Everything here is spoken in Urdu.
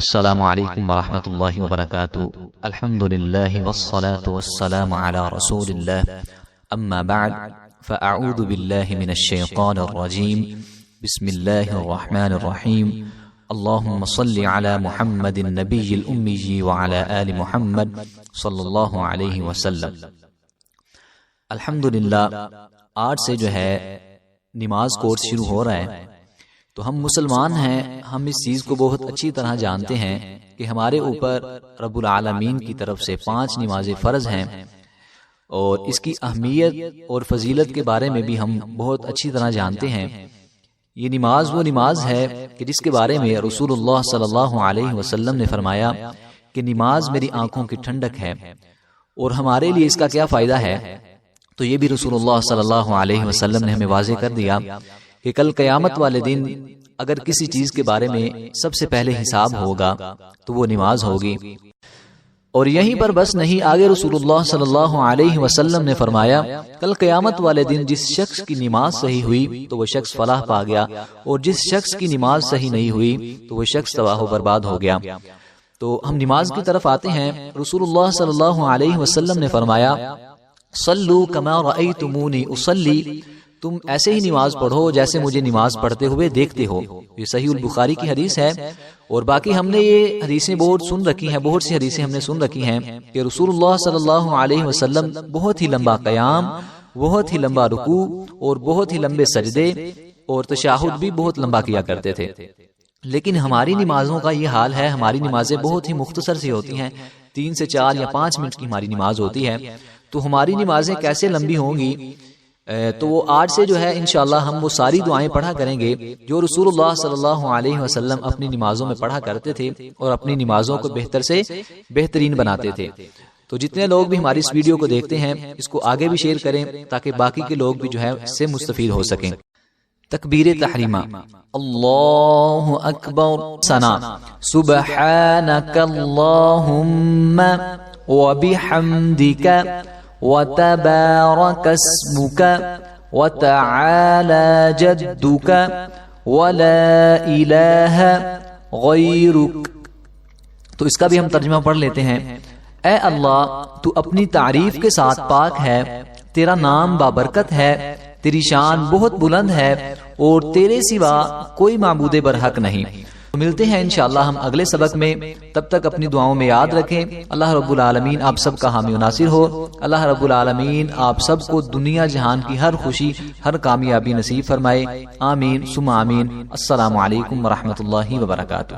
السلام علیکم ورحمۃ اللہ وبرکاتہ۔ الحمد للہ والصلاة والسلام علی رسول اللہ، اما بعد فاعوذ باللہ من الشیطان الرجیم، بسم اللہ الرحمن الرحیم۔ اللہم صل علی محمد النبی الامی وعلی آل محمد صلی اللہ علیہ وسلم۔ الحمدللہ آج سے جو ہے نماز کورس شروع ہو رہا ہے، تو ہم مسلمان ہیں، ہم اس چیز کو بہت اچھی طرح جانتے ہیں کہ ہمارے اوپر رب العالمین کی طرف سے 5 نمازیں فرض ہیں، اور اس کی اہمیت اور فضیلت کے بارے میں بھی ہم بہت اچھی طرح جانتے ہیں۔ یہ نماز وہ نماز ہے کہ جس کے بارے میں رسول اللہ صلی اللہ علیہ وسلم نے فرمایا کہ نماز میری آنکھوں کی ٹھنڈک ہے، اور ہمارے لیے اس کا کیا فائدہ ہے، تو یہ بھی رسول اللہ صلی اللہ علیہ وسلم نے ہمیں واضح کر دیا کہ کل قیامت والے دن اگر کسی چیز کے بارے میں سب سے پہلے حساب ہوگا تو وہ نماز ہوگی۔ اور یہیں پر بس نہیں، آگے رسول اللہ صلی اللہ علیہ وسلم نے فرمایا کل قیامت والے دن جس شخص کی نماز صحیح ہوئی تو وہ شخص فلاح پا گیا، اور جس شخص کی نماز صحیح نہیں ہوئی تو وہ شخص تباہ و برباد ہو گیا۔ تو ہم نماز کی طرف آتے ہیں۔ رسول اللہ صلی اللہ علیہ وسلم نے فرمایا صلو کما رأیتمونی اصلی، تم ایسے ہی نماز پڑھو جیسے مجھے نماز پڑھتے ہوئے دیکھتے ہو۔ یہ صحیح البخاری کی حدیث ہے، اور باقی ہم نے یہ حدیثیں بہت سن رکھی ہیں، بہت سی حدیثیں ہم نے سن رکھی ہیں کہ رسول اللہ صلی اللہ علیہ وسلم بہت ہی لمبا قیام، بہت ہی لمبا رکوع اور بہت ہی لمبے سجدے اور تشہد بھی بہت لمبا کیا کرتے تھے۔ لیکن ہماری نمازوں کا یہ حال ہے، ہماری نمازیں بہت ہی مختصر سی ہوتی ہیں، 3 سے 4 یا 5 منٹ کی ہماری نماز ہوتی ہے۔ تو ہماری نمازیں کیسے لمبی ہوں گی؟ تو وہ آج سے جو ہے انشاءاللہ ہم وہ ساری دعائیں پڑھا کریں گے جو رسول اللہ صلی اللہ علیہ وسلم اپنی نمازوں میں پڑھا کرتے تھے اور اپنی نمازوں کو بہتر سے بہترین بناتے تھے۔ تو جتنے لوگ بھی ہماری اس ویڈیو کو دیکھتے ہیں اس کو آگے بھی شیئر کریں تاکہ باقی کے لوگ بھی جو ہے اس سے مستفید ہو سکیں۔ تکبیر تحریمہ، اللہ اکبر، ثنا، سبحانک اللہم وبحمدک وتبارك اسمك وتعالى جدك ولا إله غيرك۔ تو اس کا بھی ہم ترجمہ پڑھ لیتے ہیں۔ اے اللہ، تو اپنی تعریف کے ساتھ پاک ہے، تیرا نام بابرکت ہے، تیری شان بہت بلند ہے، اور تیرے سوا کوئی معبود برحق نہیں۔ ملتے ہیں انشاءاللہ ہم اگلے سبق میں، تب تک اپنی دعاؤں میں یاد رکھیں۔ اللہ رب العالمین آپ سب کا حامی و ناصر ہو۔ اللہ رب العالمین آپ سب کو دنیا جہان کی ہر خوشی، ہر کامیابی نصیب فرمائے، آمین ثم آمین۔ السلام علیکم ورحمۃ اللہ وبرکاتہ۔